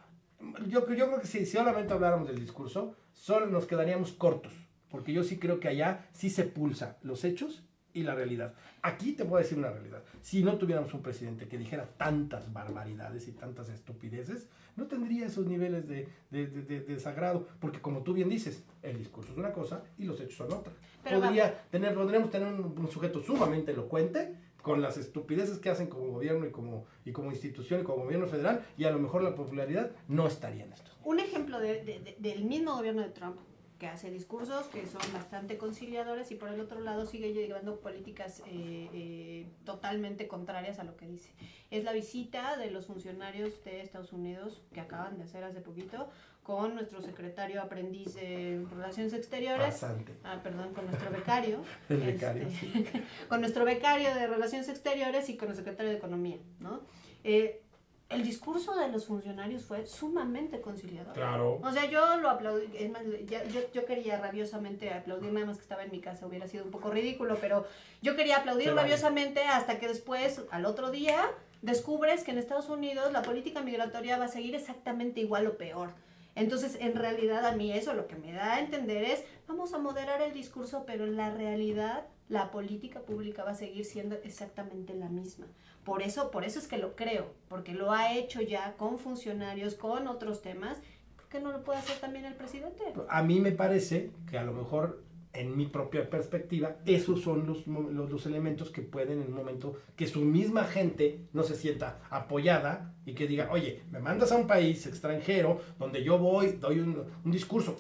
Yo creo que si solamente habláramos del discurso, solo nos quedaríamos cortos, porque yo sí creo que allá sí se pulsa los hechos y la realidad. Aquí te voy a decir una realidad. Si no tuviéramos un presidente que dijera tantas barbaridades y tantas estupideces, no tendría esos niveles de desagrado, porque como tú bien dices, el discurso es una cosa y los hechos son otra. Podríamos tener un sujeto sumamente elocuente, con las estupideces que hacen como gobierno y como institución y como gobierno federal, y a lo mejor la popularidad no estaría en esto. Un ejemplo del mismo gobierno de Trump, que hace discursos que son bastante conciliadores y por el otro lado sigue llevando políticas totalmente contrarias a lo que dice. Es la visita de los funcionarios de Estados Unidos que acaban de hacer hace poquito con nuestro secretario aprendiz de Relaciones Exteriores. Con nuestro becario. El becario. Con nuestro becario de Relaciones Exteriores y con el secretario de Economía, ¿no? El discurso de los funcionarios fue sumamente conciliador. Claro. O sea, yo lo aplaudí, es más, yo quería rabiosamente aplaudir, nada más que estaba en mi casa, hubiera sido un poco ridículo, pero yo quería aplaudir rabiosamente hasta que después, al otro día, descubres que en Estados Unidos la política migratoria va a seguir exactamente igual o peor. Entonces, en realidad, a mí eso lo que me da a entender es, vamos a moderar el discurso, pero en la realidad, la política pública va a seguir siendo exactamente la misma. Por eso es que lo creo, porque lo ha hecho ya con funcionarios, con otros temas. ¿Por qué no lo puede hacer también el presidente? A mí me parece que a lo mejor, en mi propia perspectiva, esos son los elementos que pueden en un momento que su misma gente no se sienta apoyada y que diga, oye, me mandas a un país extranjero donde yo doy un discurso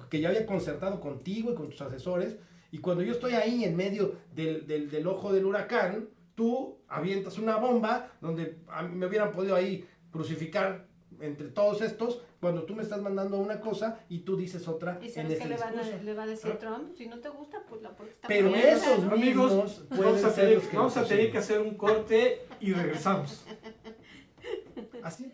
que ya había concertado contigo y con tus asesores, y cuando yo estoy ahí en medio del ojo del huracán, tú avientas una bomba donde me hubieran podido ahí crucificar entre todos estos, cuando tú me estás mandando una cosa y tú dices otra. ¿Y sabes qué le va a decir Trump? Si no te gusta, pues la política. Pero esos amigos, pueden vamos a tener que hacer un corte y regresamos. Así.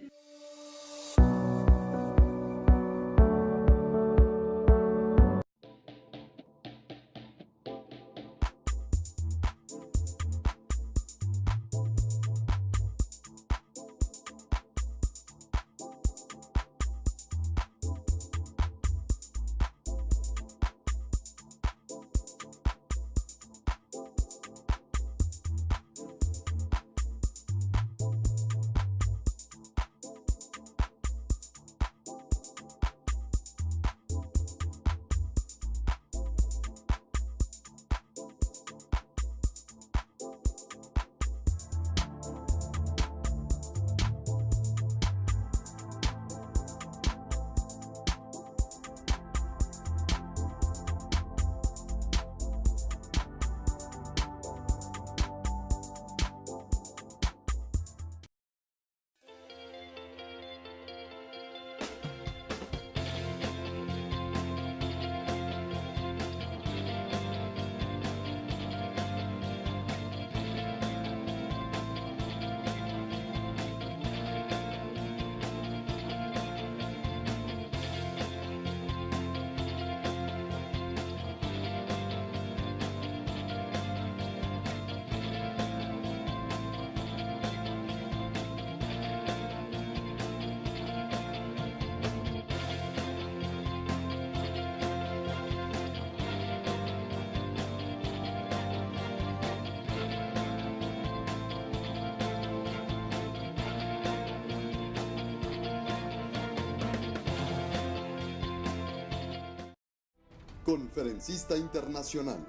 Conferencista internacional.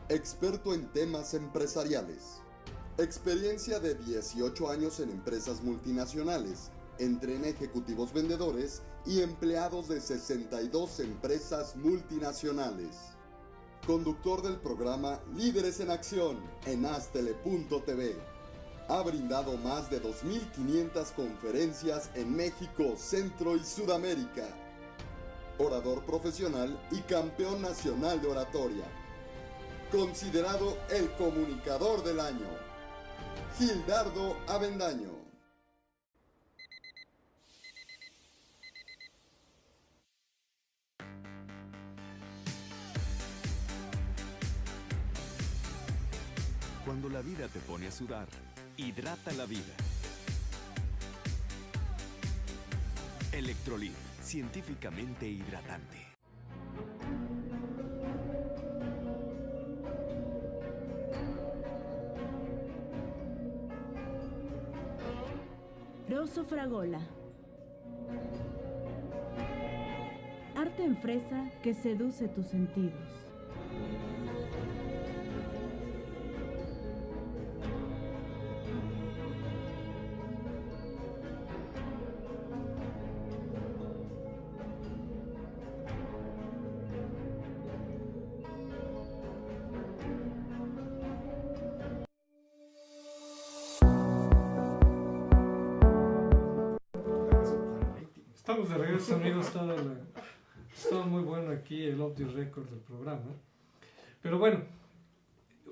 Experto en temas empresariales. Experiencia de 18 años en empresas multinacionales, entre ejecutivos vendedores y empleados de 62 empresas multinacionales. Conductor del programa Líderes en Acción en Astele.tv. Ha brindado más de 2.500 conferencias en México, Centro y Sudamérica. Orador profesional y campeón nacional de oratoria. Considerado el comunicador del año. Gildardo Avendaño. Cuando la vida te pone a sudar, hidrata la vida. Electrolit, científicamente hidratante. Rosso Fragola. Arte en fresa que seduce tus sentidos. Estamos de regreso, amigos. Estaba muy bueno aquí el off the record del programa. Pero bueno,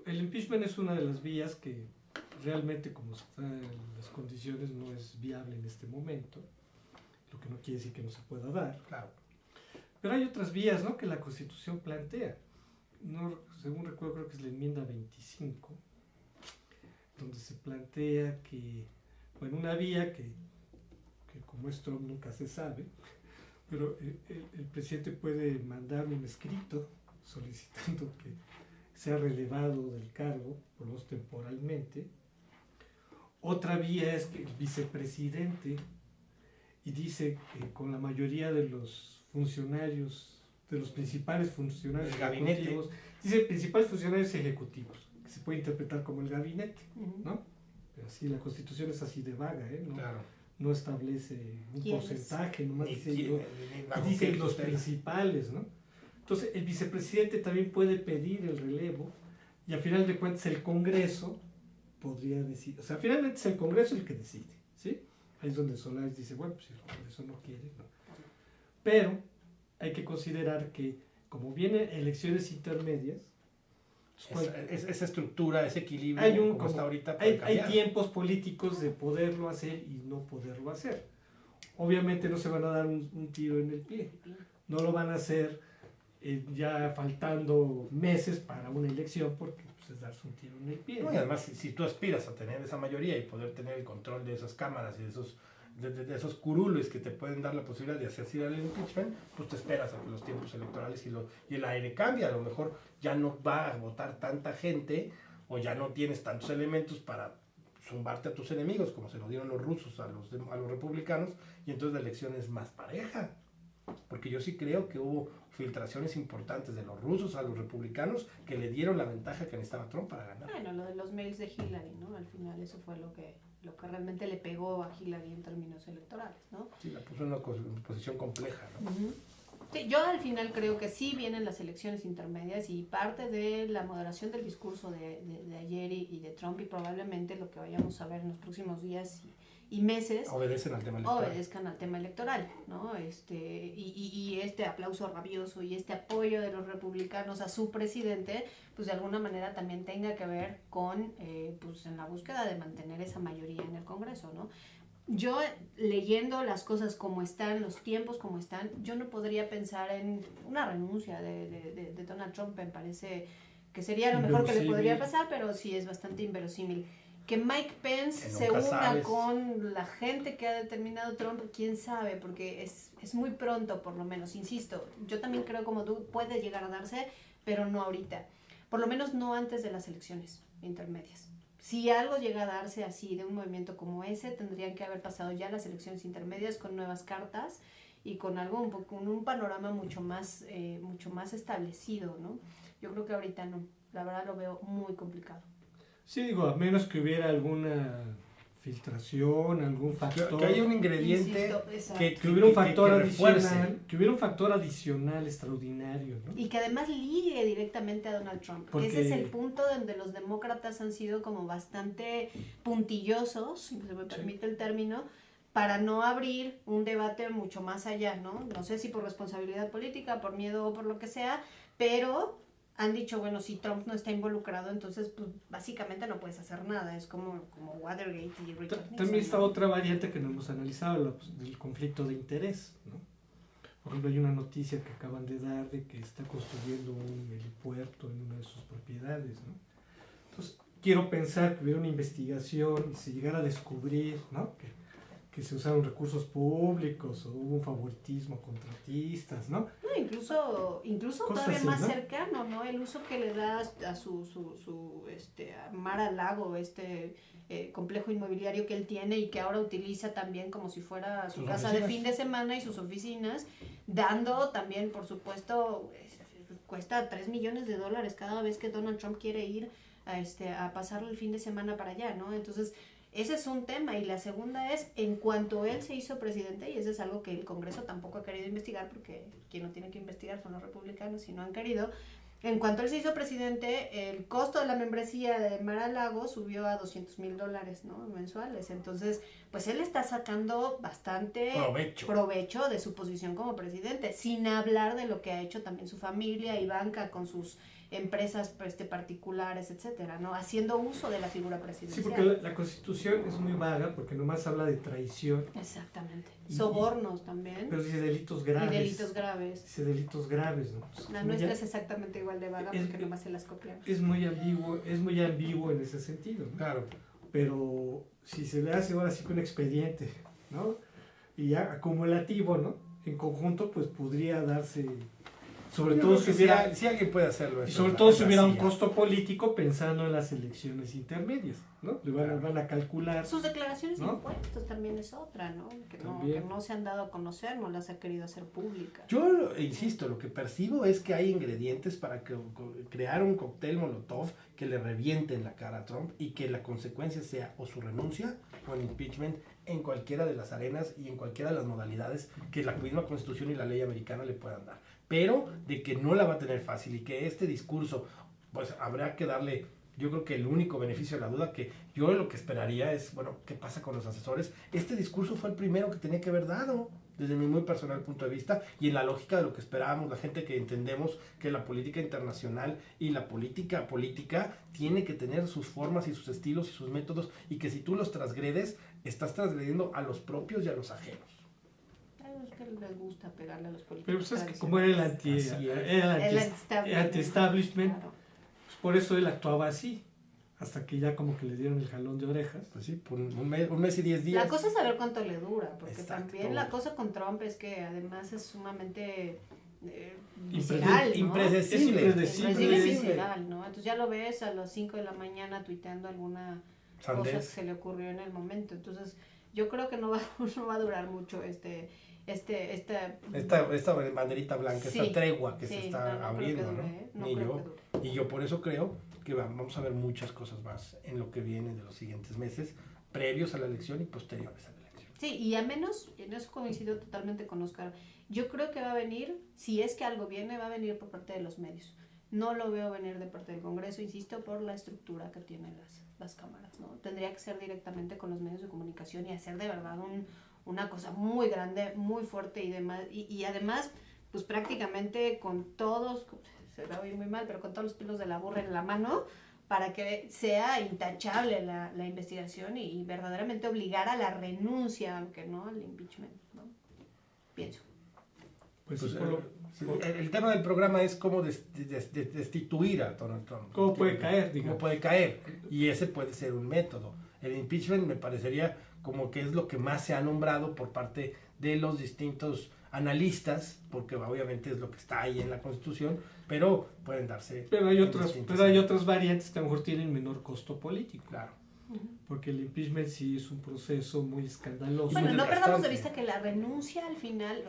el impeachment es una de las vías que realmente, como están las condiciones, no es viable en este momento. Lo que no quiere decir que no se pueda dar. Claro. Pero hay otras vías, ¿no?, que la Constitución plantea. No, según recuerdo, creo que es la enmienda 25, donde se plantea que, bueno, una vía que como es Trump nunca se sabe, pero el presidente puede mandar un escrito solicitando que sea relevado del cargo, por lo menos temporalmente. Otra vía es que el vicepresidente, y dice que con la mayoría de los funcionarios, de los principales funcionarios el gabinete, ejecutivos, dice principales funcionarios ejecutivos, que se puede interpretar como el gabinete, ¿no? Pero así, la Constitución es así de vaga, ¿no? Claro. No establece un porcentaje, nomás dice, dice los principales, ¿no? Entonces, el vicepresidente también puede pedir el relevo, y al final de cuentas el Congreso podría decidir, o sea, finalmente es el Congreso el que decide, ¿sí? Ahí es donde Solares dice, bueno, pues si el Congreso no quiere, ¿no? Pero hay que considerar que, como vienen elecciones intermedias, esa estructura, ese equilibrio, como está ahorita, hay tiempos políticos de poderlo hacer y no poderlo hacer. Obviamente no se van a dar un tiro en el pie. No lo van a hacer ya faltando meses para una elección, porque pues, es darse un tiro en el pie. No, y además, si tú aspiras a tener esa mayoría y poder tener el control de esas cámaras y de esos curules que te pueden dar la posibilidad de hacer el impeachment, pues te esperas a que los tiempos electorales y el aire cambia. A lo mejor ya no va a votar tanta gente, o ya no tienes tantos elementos para zumbarte a tus enemigos, como se lo dieron los rusos a los republicanos, y entonces la elección es más pareja. Porque yo sí creo que hubo filtraciones importantes de los rusos a los republicanos que le dieron la ventaja que necesitaba Trump para ganar. Bueno, lo de los mails de Hillary, ¿no? Al final eso fue lo que realmente le pegó a Hillary en términos electorales, ¿no? Sí, la puso en una posición compleja, ¿no? Sí, yo al final creo que sí vienen las elecciones intermedias, y parte de la moderación del discurso de ayer y de Trump, y probablemente lo que vayamos a ver en los próximos días y meses, obedezcan al tema electoral, ¿no? Y este aplauso rabioso y este apoyo de los republicanos a su presidente, pues de alguna manera también tenga que ver con, pues en la búsqueda de mantener esa mayoría en el Congreso, ¿no? Yo, leyendo las cosas como están, los tiempos como están, yo no podría pensar en una renuncia de Donald Trump. Me parece que sería lo mejor que le podría pasar, pero sí es bastante inverosímil. Que Mike Pence se una con la gente que ha determinado Trump, quién sabe, porque es muy pronto, por lo menos. Insisto, yo también creo, como tú, puede llegar a darse, pero no ahorita. Por lo menos no antes de las elecciones intermedias. Si algo llega a darse así de un movimiento como ese, tendrían que haber pasado ya las elecciones intermedias con nuevas cartas y con algo con un panorama mucho más establecido, ¿no? Yo creo que ahorita no, la verdad lo veo muy complicado. Sí, digo, a menos que hubiera alguna filtración, algún factor. Que haya un ingrediente que hubiera un factor refuerce. adicional, que hubiera un factor adicional extraordinario, ¿no? Y que además ligue directamente a Donald Trump. Porque ese es el punto donde los demócratas han sido como bastante puntillosos, si se me permite el término, para no abrir un debate mucho más allá, ¿no? No sé si por responsabilidad política, por miedo o por lo que sea, pero han dicho, bueno, si Trump no está involucrado, entonces pues básicamente no puedes hacer nada, es como Watergate y Richard Nixon. También está ¿no? otra variante que no hemos analizado, del conflicto de interés, ¿no? Por ejemplo, hay una noticia que acaban de dar de que está construyendo un helipuerto en una de sus propiedades, ¿no? Entonces, quiero pensar que hubiera una investigación y se llegara a descubrir, ¿no? Que se usaron recursos públicos o hubo un favoritismo a contratistas, ¿no? No, incluso Cosas todavía así, más ¿no? cercano, ¿no? El uso que le da a su a Mar al Lago, complejo inmobiliario que él tiene y que ahora utiliza también como si fuera su Sus casa oficinas. de fin de semana y sus oficinas, dando también, por supuesto, cuesta $3 millones cada vez que Donald Trump quiere ir a pasar el fin de semana para allá, ¿no? Entonces, ese es un tema. Y la segunda es, en cuanto él se hizo presidente, y eso es algo que el Congreso tampoco ha querido investigar, porque quien no tiene que investigar son los republicanos y no han querido. En cuanto él se hizo presidente, el costo de la membresía de Mar-a-Lago subió a $200,000, ¿no? Mensuales. Entonces, pues él está sacando bastante provecho de su posición como presidente, sin hablar de lo que ha hecho también su familia y banca con sus empresas particulares, etcétera, ¿no? Haciendo uso de la figura Sí, presidencial. porque la Constitución es muy vaga, porque nomás habla de traición. Exactamente. Sobornos también. Pero dice delitos graves. Y delitos graves. Dice delitos graves, ¿no? Pues, La nuestra es exactamente igual de vaga porque nomás se las copian. Es muy ambiguo en ese sentido, ¿no? Claro. Pero si se le hace ahora sí que un expediente, ¿no? Y ya acumulativo, ¿no? En conjunto, pues podría darse, sobre todo si hubiera, si alguien puede hacerlo. y eso sobre es todo la si hubiera un CIA. costo político pensando en las elecciones intermedias, ¿no? Le van a calcular. Sus declaraciones de ¿no? impuestos también es otra, ¿no? Que También. no se han dado a conocer, no las ha querido hacer públicas. Yo insisto, lo que percibo es que hay ingredientes para crear un cóctel molotov que le reviente en la cara a Trump y que la consecuencia sea o su renuncia o el impeachment en cualquiera de las arenas y en cualquiera de las modalidades que la misma Constitución y la ley americana le puedan dar. Pero de que no la va a tener fácil y que este discurso, pues habrá que darle, yo creo que el único beneficio de la duda, que yo lo que esperaría es, bueno, ¿qué pasa con los asesores? Este discurso fue el primero que tenía que haber dado, desde mi muy personal punto de vista, y en la lógica de lo que esperábamos, la gente que entendemos que la política internacional y la política tiene que tener sus formas y sus estilos y sus métodos, y que si tú los transgredes, estás transgrediendo a los propios y a los ajenos. Es que les gusta pegarle a los políticos. Pero pues es que como era el anti-establishment, Claro. pues por eso él actuaba así, hasta que ya como que le dieron el jalón de orejas. Pues sí, por un mes y 10 días. La cosa es saber cuánto le dura, porque Exacto. también la cosa con Trump es que además es sumamente Impredecible. visceral, ¿no? Impredecible. Impredecible y visceral, ¿no? Entonces ya lo ves a las 5 de la mañana tuiteando alguna cosa que Sandez. se le ocurrió en el momento. Entonces yo creo que no va a durar mucho esta Esta banderita blanca, Sí, esta tregua que sí, se está no creo abriendo, que dure, ¿no? ¿eh? No Ni creo yo. que dure. Y yo por eso creo que vamos a ver muchas cosas más en lo que viene de los siguientes meses, previos a la elección y posteriores a la elección. Sí, y a menos, en eso coincido totalmente con Oscar, yo creo que va a venir, si es que algo viene, va a venir por parte de los medios. No lo veo venir de parte del Congreso, insisto, por la estructura que tienen las cámaras, ¿no? Tendría que ser directamente con los medios de comunicación y hacer de verdad una cosa muy grande, muy fuerte y demás. Y además, pues prácticamente con todos, se va a oír muy mal, pero con todos los pelos de la burra en la mano, para que sea intachable la investigación y verdaderamente obligar a la renuncia, aunque no al impeachment, ¿no? Pienso. Pues, Pues, sí, el tema del programa es cómo destituir a Donald Trump. ¿Cómo puede caer, ¿Cómo digamos? puede caer? Y ese puede ser un método. El impeachment me parecería como que es lo que más se ha nombrado por parte de los distintos analistas, porque obviamente es lo que está ahí en la Constitución, pero pueden darse... Pero hay distintas- otras variantes que a lo mejor tienen menor costo político. Claro. Porque el impeachment sí es un proceso muy escandaloso. Bueno, no desgastante. perdamos de vista que la renuncia al final,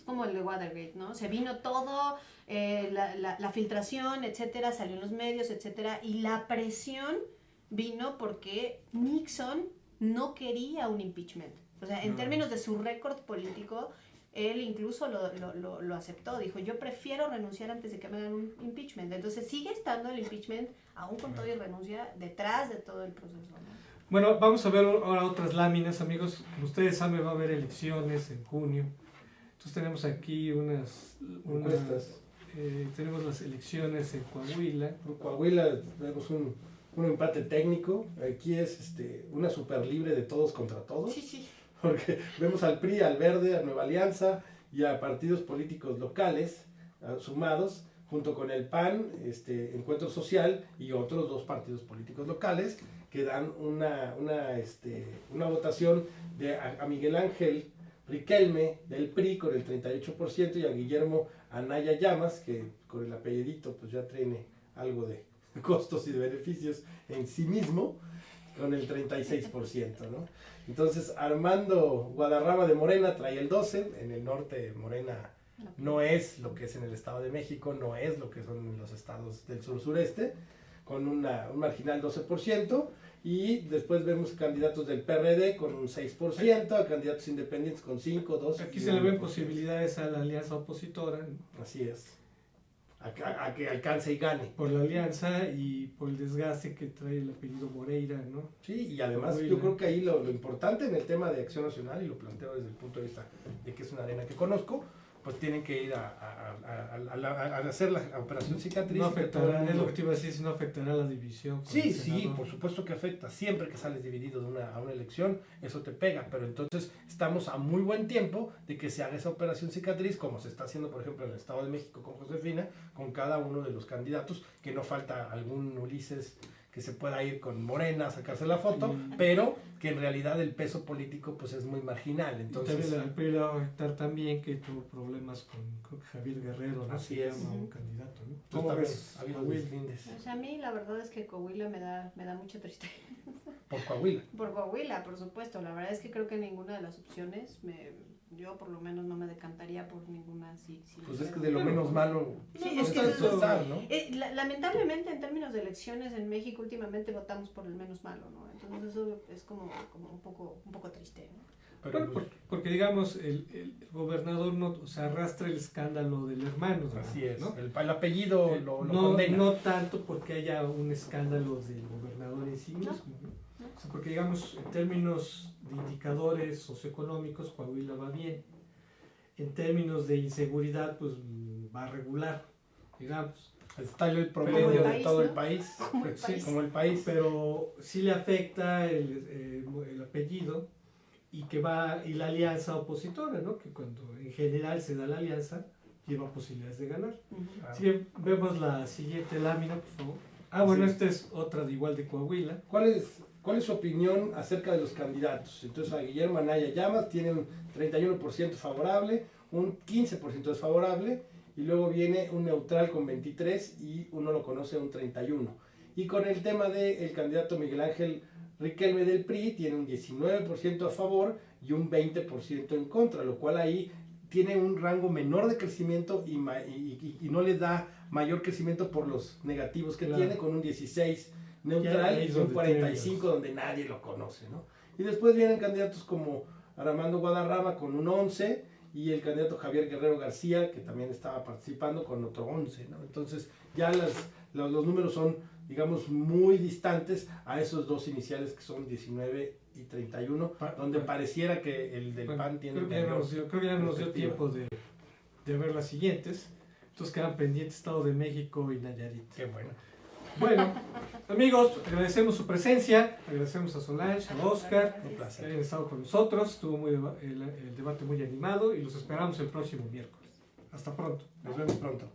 Es como el de Watergate, ¿no? Se vino todo, la filtración, etcétera, salió en los medios, etcétera, y la presión vino porque Nixon no quería un impeachment. O sea, en términos de su récord político, él incluso lo aceptó. Dijo, yo prefiero renunciar antes de que me hagan un impeachment. Entonces sigue estando el impeachment, aún con todo y renuncia, detrás de todo el proceso, ¿no? Bueno, vamos a ver ahora otras láminas, amigos. Como ustedes saben, va a haber elecciones en junio. Entonces tenemos aquí unas Encuestas. tenemos las elecciones en Coahuila. En Coahuila vemos un empate técnico. Aquí es una super libre de todos contra todos. Sí, sí. Porque vemos al PRI, al Verde, a Nueva Alianza y a partidos políticos locales sumados, junto con el PAN, Encuentro Social y otros 2 partidos políticos locales que dan una votación a Miguel Ángel Riquelme del PRI con el 38% y a Guillermo Anaya Llamas, que con el apellidito pues ya tiene algo de costos y de beneficios en sí mismo, con el 36%, ¿no? Entonces Armando Guadarrama de Morena trae el 12%, en el norte Morena no es lo que es en el Estado de México, no es lo que son en los estados del sur-sureste, con un marginal 12%, y después vemos candidatos del PRD con un 6%, a candidatos independientes con 5, 2. Aquí se le ven posibilidades a la alianza opositora, ¿no? Así es. A que alcance y gane. Por la alianza y por el desgaste que trae el apellido Moreira, ¿no? Sí, y además Coahuila. yo creo que ahí lo importante en el tema de Acción Nacional, y lo planteo desde el punto de vista de que es una arena que conozco, pues tienen que ir a hacer la operación cicatriz. No y que afectará, todo el es mundo- lo que te iba a decir, si no afectará la división. con Sí, el sí, senador. por supuesto que afecta. Siempre que sales dividido a una elección, eso te pega. Pero entonces estamos a muy buen tiempo de que se haga esa operación cicatriz, como se está haciendo, por ejemplo, en el Estado de México con Josefina, con cada uno de los candidatos, que no falta algún Ulises que se pueda ir con Morena a sacarse la foto, pero que en realidad el peso político pues es muy marginal. Entonces, Entonces, el PRI le va a afectar también que tuvo problemas con Javier Guerrero, ¿no? Así Se es. llama un candidato, ¿no? ¿cómo ¿Cómo ves? ves? Ha habido Coahuila? deslindes O sea, a mí la verdad es que Coahuila me da mucha tristeza. por Coahuila. Por Coahuila, por supuesto. La verdad es que creo que ninguna de las opciones, yo por lo menos no me decantaría por ninguna. Sí, Pues es que de lo menos malo Sí, no es que está eso- total, ¿no? Lamentablemente en términos de elecciones en México últimamente votamos por el menos malo, ¿no? Entonces eso es como un poco triste, ¿no? Pero, Bueno, pues, porque digamos, el gobernador no, o sea, arrastra el escándalo del hermano, así es, ¿no? el apellido lo no, condena. no tanto porque haya un escándalo del gobernador en sí mismo, ¿no? O sea, porque digamos, en términos de indicadores socioeconómicos, Coahuila va bien. En términos de inseguridad, pues va regular, digamos. Está el Como promedio el de país, todo ¿no? el país. Como el Sí, país. como el país. Pero sí le afecta el apellido y la alianza opositora, ¿no? Que cuando en general se da la alianza, lleva posibilidades de ganar. Así que vemos la siguiente lámina, por favor. Ah, bueno, Sí. esta es otra de igual de Coahuila. ¿Cuál es su opinión acerca de los candidatos? Entonces, a Guillermo Anaya Llamas tiene un 31% favorable, un 15% desfavorable, y luego viene un neutral con 23% y uno lo conoce un 31%. Y con el tema del candidato Miguel Ángel Riquelme del PRI, tiene un 19% a favor y un 20% en contra, lo cual ahí tiene un rango menor de crecimiento y no le da mayor crecimiento por los negativos que Claro. tiene, con un 16% Ya neutral ahí y es un donde 45% donde nadie lo conoce, ¿no? Y después vienen candidatos como Armando Guadarrama con un 11% y el candidato Javier Guerrero García, que también estaba participando, con otro 11%, ¿no? Entonces ya los números son, digamos, muy distantes a esos dos iniciales que son 19 y 31, donde pareciera que el del Bueno, PAN tiene creo que ya mayor nos dio, creo que ya nos dio perspectiva. tiempo de ver las siguientes. Entonces quedan pendientes Estado de México y Nayarit. Qué bueno. Bueno, amigos, agradecemos su presencia, agradecemos a Solange, a Oscar, Un que placer. hayan estado con nosotros. Estuvo el debate muy animado y los esperamos el próximo miércoles. Hasta pronto. Nos vemos pronto.